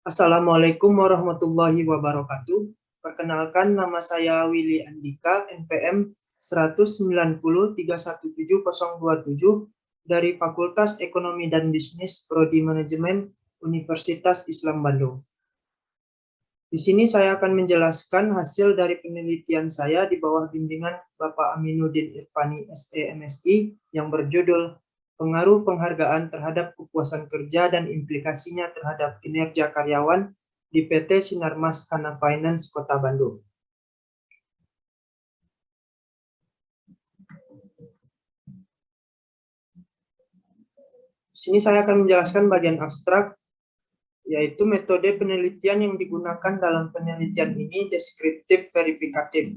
Assalamualaikum warahmatullahi wabarakatuh. Perkenalkan, nama saya Willy Andika, NPM 190317027 dari Fakultas Ekonomi dan Bisnis Prodi Manajemen Universitas Islam Bandung. Di sini saya akan menjelaskan hasil dari penelitian saya di bawah bimbingan Bapak Aminuddin Irfani SE MSI yang berjudul Pengaruh Penghargaan Terhadap Kepuasan Kerja dan Implikasinya Terhadap Kinerja Karyawan di PT Sinarmas Hana Finance Kota Bandung. Di sini saya akan menjelaskan bagian abstrak, yaitu metode penelitian yang digunakan dalam penelitian ini deskriptif verifikatif.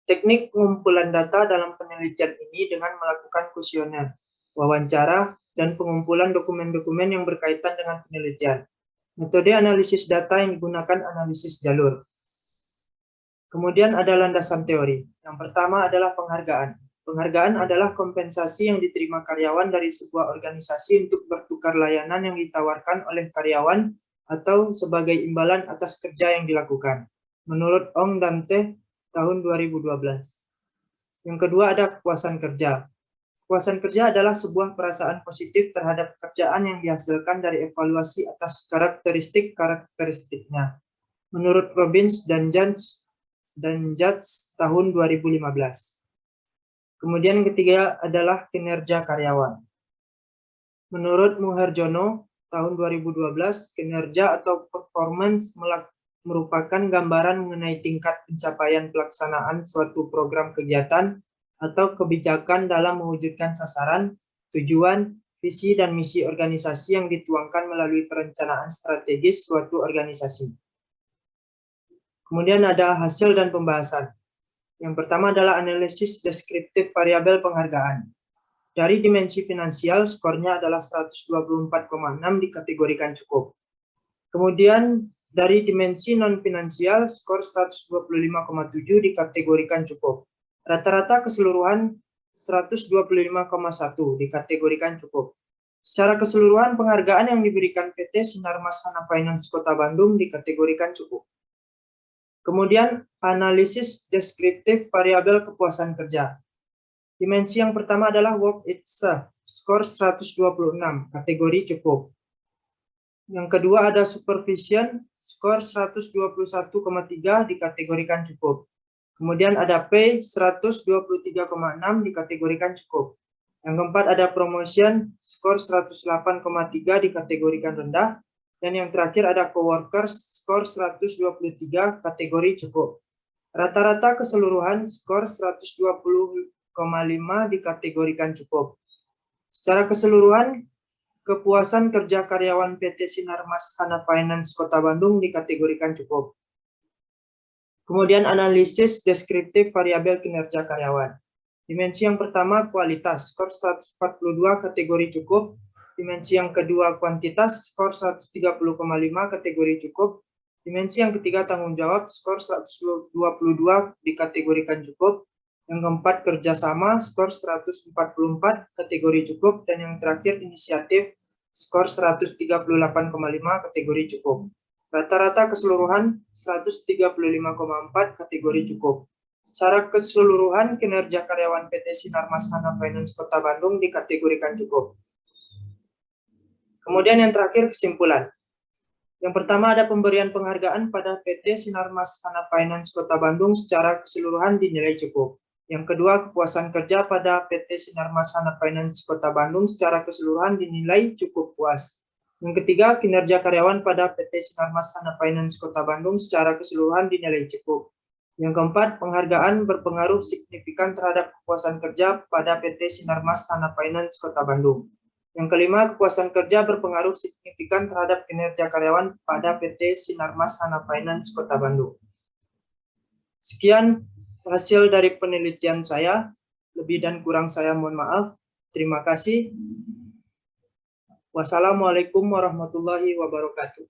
Teknik pengumpulan data dalam penelitian ini dengan melakukan kuesioner, wawancara, dan pengumpulan dokumen-dokumen yang berkaitan dengan penelitian. Metode analisis data yang digunakan analisis jalur. Kemudian ada landasan teori. Yang pertama adalah penghargaan. Penghargaan adalah kompensasi yang diterima karyawan dari sebuah organisasi untuk bertukar layanan yang ditawarkan oleh karyawan atau sebagai imbalan atas kerja yang dilakukan. Menurut Ong dan Teh, tahun 2012. Yang kedua ada kepuasan kerja. Kepuasan kerja adalah sebuah perasaan positif terhadap pekerjaan yang dihasilkan dari evaluasi atas karakteristiknya. Menurut Robbins dan Judge tahun 2015. Kemudian yang ketiga adalah kinerja karyawan. Menurut Muharjono tahun 2012, kinerja atau performance merupakan gambaran mengenai tingkat pencapaian pelaksanaan suatu program kegiatan atau kebijakan dalam mewujudkan sasaran, tujuan, visi, dan misi organisasi yang dituangkan melalui perencanaan strategis suatu organisasi. Kemudian ada hasil dan pembahasan. Yang pertama adalah analisis deskriptif variabel penghargaan. Dari dimensi finansial, skornya adalah 124,6 dikategorikan cukup. Kemudian dari dimensi non-finansial, skor 125,7 dikategorikan cukup. Rata-rata keseluruhan 125,1 dikategorikan cukup. Secara keseluruhan penghargaan yang diberikan PT Sinarmas Hana Finance Kota Bandung dikategorikan cukup. Kemudian analisis deskriptif variabel kepuasan kerja. Dimensi yang pertama adalah work itself, skor 126, kategori cukup. Yang kedua ada supervision, skor 121,3 dikategorikan cukup. Kemudian ada pay 123,6 dikategorikan cukup. Yang keempat ada promotion, skor 108,3 dikategorikan rendah. Dan yang terakhir ada coworkers, skor 123 kategori cukup. Rata-rata keseluruhan skor 120,5 dikategorikan cukup. Secara keseluruhan, kepuasan kerja karyawan PT Sinarmas Hana Finance Kota Bandung dikategorikan cukup. Kemudian analisis deskriptif variabel kinerja karyawan. Dimensi yang pertama kualitas, skor 142 kategori cukup. Dimensi yang kedua kuantitas, skor 130,5 kategori cukup. Dimensi yang ketiga tanggung jawab, skor 122 dikategorikan cukup. Yang keempat kerjasama, skor 144 kategori cukup. Dan yang terakhir inisiatif, skor 138,5 kategori cukup. Rata-rata keseluruhan 135,4 kategori cukup. Secara keseluruhan kinerja karyawan PT Sinarmas Hana Finance Kota Bandung dikategorikan cukup. Kemudian yang terakhir kesimpulan. Yang pertama ada pemberian penghargaan pada PT Sinarmas Hana Finance Kota Bandung secara keseluruhan dinilai cukup. Yang kedua kepuasan kerja pada PT Sinarmas Hana Finance Kota Bandung secara keseluruhan dinilai cukup puas. Yang ketiga, kinerja karyawan pada PT Sinarmas Hana Finance Kota Bandung secara keseluruhan dinilai cukup. Yang keempat, penghargaan berpengaruh signifikan terhadap kepuasan kerja pada PT Sinarmas Hana Finance Kota Bandung. Yang kelima, kepuasan kerja berpengaruh signifikan terhadap kinerja karyawan pada PT Sinarmas Hana Finance Kota Bandung. Sekian hasil dari penelitian saya. Lebih dan kurang saya mohon maaf. Terima kasih. Wassalamualaikum warahmatullahi wabarakatuh.